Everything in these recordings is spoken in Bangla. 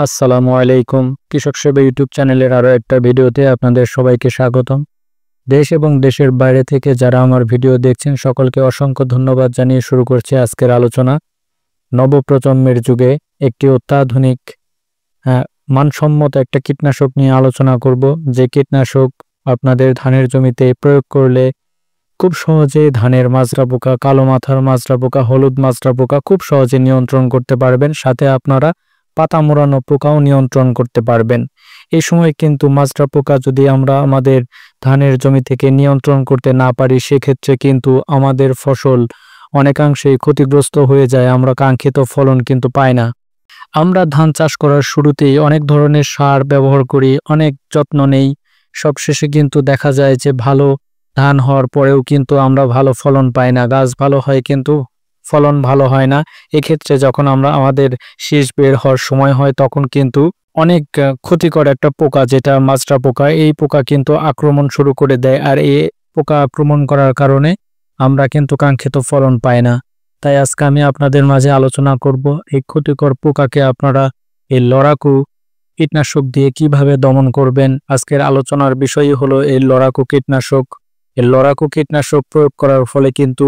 আসসালামু আলাইকুম। কৃষক সেবা ইউটিউব চ্যানেলের আরও একটা ভিডিওতে আপনাদের সবাইকে স্বাগতম। দেশ এবং দেশের বাইরে থেকে যারা আমার ভিডিও দেখছেন সকলকে অসংখ্য ধন্যবাদ জানিয়ে শুরু করছি আজকের আলোচনা। নবপ্রজন্মের যুগে একটি অত্যাধুনিক মানসম্মত একটা কীটনাশক নিয়ে আলোচনা করব, যে কীটনাশক আপনাদের ধানের জমিতে প্রয়োগ করলে খুব সহজে ধানের মাজরা পোকা, কালো মাথার মাজরা পোকা, হলুদ মাজরা পোকা খুব সহজে নিয়ন্ত্রণ করতে পারবেন। সাথে আপনারা পাতা মোড়ানো পোকাও নিয়ন্ত্রণ করতে পারবেন। এই সময় কিন্তু মাজরা পোকা যদি আমরা আমাদের ধানের জমি থেকে নিয়ন্ত্রণ করতে না পারি, সেক্ষেত্রে কিন্তু আমাদের ফসল অনেকাংশেই ক্ষতিগ্রস্ত হয়ে যায়, আমরা কাঙ্ক্ষিত ফলন কিন্তু পাই না। আমরা ধান চাষ করার শুরুতেই অনেক ধরনের সার ব্যবহার করি, অনেক যত্ন নেই, সবশেষে কিন্তু দেখা যায় যে ভালো ধান হওয়ার পরেও কিন্তু আমরা ভালো ফলন পাই না, গাছ ভালো হয় কিন্তু ফলন ভালো হয় না। এক্ষেত্রে যখন আমরা আমাদের শীষ বের হওয়ার সময় হয় তখন কিন্তু অনেক ক্ষতিকর একটা পোকা, যেটা মাজরা পোকা, এই পোকা কিন্তু আক্রমণ শুরু করে দেয়। আর এই পোকা আক্রমণ করার কারণে আমরা কিন্তু কাঙ্ক্ষিত ফলন পাই না। তাই আজকে আমি আপনাদের মাঝে আলোচনা করব এই ক্ষতিকর পোকাকে আপনারা এই লড়াকু কীটনাশক দিয়ে কিভাবে দমন করবেন। আজকের আলোচনার বিষয়ই হলো এই লড়াকু কীটনাশক। এই লড়াকু কীটনাশক প্রয়োগ করার ফলে কিন্তু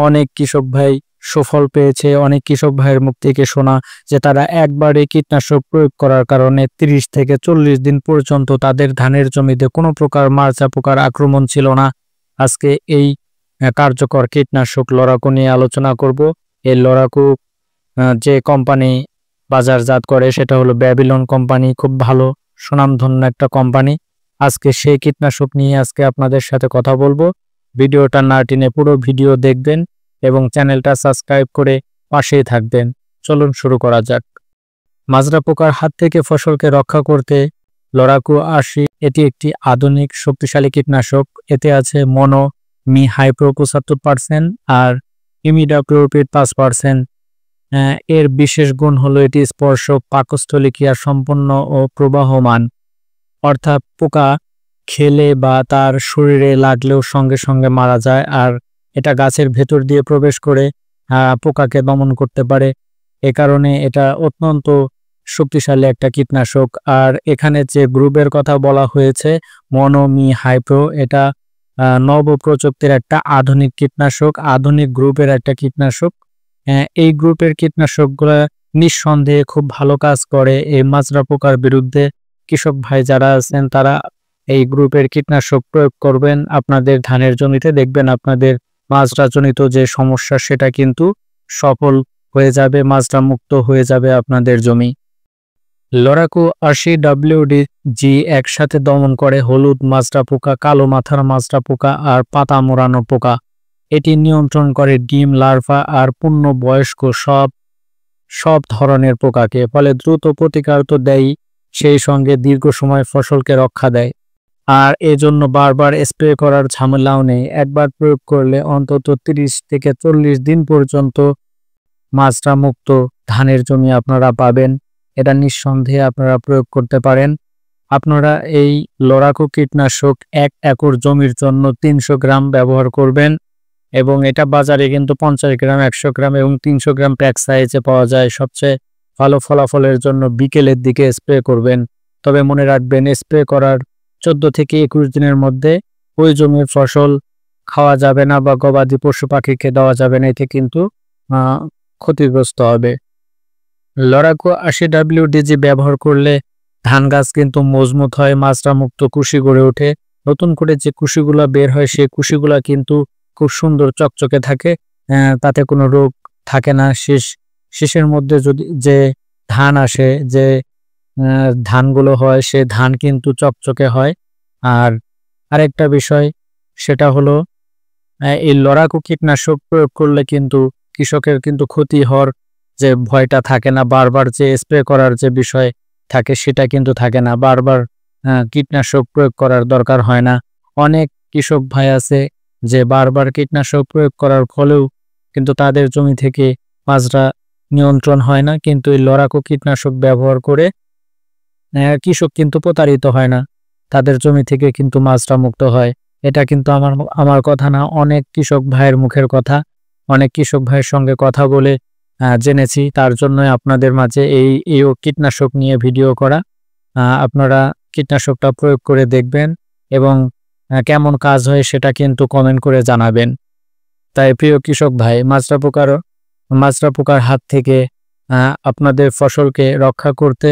অনেক কৃষক ভাই সুফল পেয়েছে। অনেক কৃষক ভাইয়ের মুখ থেকে শোনা যে তারা একবারে কীটনাশক প্রয়োগ করার কারণে 30 থেকে 40 দিন পর্যন্ত তাদের ধানের জমিতে কোনো প্রকার মারচা পোকার আক্রমণ ছিল না। আজকে এই কার্যকর কীটনাশক লড়াকু নিয়ে আলোচনা করব। এই লড়াকু যে কোম্পানি বাজারজাত করে সেটা হলো ব্যাবিলন কোম্পানি, খুব ভালো সুনামধন্য একটা কোম্পানি। আজকে সেই কীটনাশক নিয়ে আজকে আপনাদের সাথে কথা বলবো। ভিডিওটা না টেনে পুরো ভিডিও দেখবেন এবং চ্যানেলটা সাবস্ক্রাইব করে পাশেই থাকবেন। চলুন শুরু করা যাক। মাজরা পোকার হাত থেকে ফসলকে রক্ষা করতে লড়াকু 80 এটি একটি আধুনিক শক্তিশালী কীটনাশক। এতে আছে মনো মি হাইপ্রো 75% আর ইমিডাক্লোরপিড 5%। এর বিশেষ গুণ হলো এটি স্পর্শক, পাকস্থলী ক্রিয়া সম্পন্ন ও প্রবাহমান, অর্থাৎ পোকা খেলে বা তার শরীরে লাগলেও সঙ্গে সঙ্গে মারা যায়। আর এটা গাছের ভেতর দিয়ে প্রবেশ করে পোকাকে দমন করতে পারে। এ কারণে এটা অত্যন্ত শক্তিশালী একটা কীটনাশক। আর এখানে যে গ্রুপের কথা বলা হয়েছে মনো মি হাইপ্রো, এটা নবপ্রযুক্তির একটা আধুনিক কীটনাশক, আধুনিক গ্রুপের একটা কীটনাশক। এই গ্রুপের কীটনাশকগুলো নিঃসন্দেহে খুব ভালো কাজ করে এই মাজরা পোকার বিরুদ্ধে। কৃষক ভাই যারা আছেন তারা এই গ্রুপের কীটনাশক প্রয়োগ করবেন আপনাদের ধানের জমিতে, দেখবেন আপনাদের মাজরাজনিত যে সমস্যা সেটা কিন্তু সফল হয়ে যাবে, মাজরা মুক্ত হয়ে যাবে আপনাদের জমি। লড়াকু 80 WDG একসাথে দমন করে হলুদ মাজরা পোকা, কালো মাথার মাজরা পোকা আর পাতা মোড়ানো পোকা। এটি নিয়ন্ত্রণ করে ডিম, লার্ভা আর পূর্ণবয়স্ক সব ধরনের পোকাকে, ফলে দ্রুত প্রতিকার তো দেয়, সেই সঙ্গে দীর্ঘ সময় ফসলকে রক্ষা দেয়। আর এজন্য বারবার স্প্রে করার ঝামেলাও নেই। একবার প্রয়োগ করলে অন্তত 30 থেকে 40 দিন পর্যন্ত মাজরা মুক্ত ধানের জমি আপনারা পাবেন। এটা নিঃসন্দেহে আপনারা প্রয়োগ করতে পারেন। আপনারা এই লড়াকু কীটনাশক 1 একর জমির জন্য 300 গ্রাম ব্যবহার করবেন এবং এটা বাজারে কিন্তু 50 গ্রাম, 100 গ্রাম এবং 300 গ্রাম প্যাক সাইজে পাওয়া যায়। সবচেয়ে ভালো ফলাফলের জন্য বিকেলের দিকে স্প্রে করবেন। তবে মনে রাখবেন, স্প্রে করার 14 থেকে 21 দিনের মধ্যে ওই জমির ফসল খাওয়া যাবে না বা গবাদি পশু পাখিকে দেওয়া যাবে না, এতে কিন্তু ক্ষতিগ্রস্ত হবে। লড়াকু 80 WDG ব্যবহার করলে ধান গাছ কিন্তু মজবুত হয়, মাজরা মুক্ত কুশি গড়ে ওঠে। নতুন করে যে কুশিগুলা বের হয় সেই কুশিগুলা কিন্তু খুব সুন্দর চকচকে থাকে, তাতে কোনো রোগ থাকে না। শীষের মধ্যে যদি যে ধান আসে, যে ধানগুলো হয়, সে ধান কিন্তু চকচকে হয়। আর আরেকটা বিষয় সেটা হলো এই লড়াকু কীটনাশক প্রয়োগ করলে কিন্তু কৃষকের কিন্তু ক্ষতি হওয়ার যে ভয়টা থাকে না, বারবার যে স্প্রে করার যে বিষয় থাকে সেটা কিন্তু থাকে না, বারবার কীটনাশক প্রয়োগ করার দরকার হয় না। অনেক কৃষক ভাই আছে যে বারবার কীটনাশক প্রয়োগ করার ফলেও কিন্তু তাদের জমি থেকে মাজরা নিয়ন্ত্রণ হয় না, কিন্তু এই লড়াকু কীটনাশক ব্যবহার করে কৃষক কিন্তু প্রতারিত হয় না, তাদের জমি থেকে কিন্তু মাজরা মুক্ত হয়। এটা কিন্তু আমার কথা না, অনেক কৃষক ভাইয়ের মুখের কথা। অনেক কৃষক ভাইয়ের সঙ্গে কথা বলে জেনেছি, তার জন্য আপনাদের মাঝে এই কীটনাশক নিয়ে ভিডিও করা। আপনারা কীটনাশকটা প্রয়োগ করে দেখবেন এবং কেমন কাজ হয় সেটা কিন্তু কমেন্ট করে জানাবেন। তাই প্রিয় কৃষক ভাই, মাজরা পোকার হাত থেকে আপনাদের ফসলকে রক্ষা করতে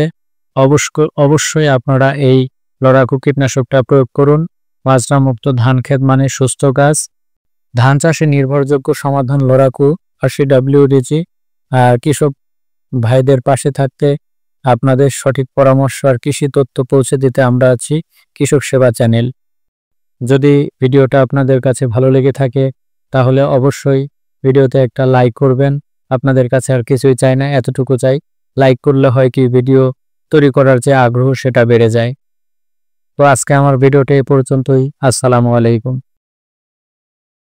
অবশ্যই আপনারা এই লড়াকু কীটনাশকটা প্রয়োগ করুন। মাজরা মুক্ত ধান ক্ষেত মানে সুস্থ গাছ। ধান চাষে নির্ভরযোগ্য সমাধান লড়াকু 80WDG। কৃষক ভাইদের পাশে থাকতে, আপনাদের সঠিক পরামর্শ আর কৃষি তথ্য পৌঁছে দিতে আমরা আছি কৃষক সেবা চ্যানেল। যদি ভিডিওটা আপনাদের কাছে ভালো লেগে থাকে তাহলে অবশ্যই ভিডিওতে একটা লাইক করবেন। আপনাদের কাছে আর কিছুই চাই না, এতটুকু চাই। লাইক করলে হয় কি, ভিডিও তৈরি করার যে আগ্রহ সেটা বেড়ে যায়। তো আজকে আমার ভিডিওটা এ পর্যন্তই। আসসালামু আলাইকুম।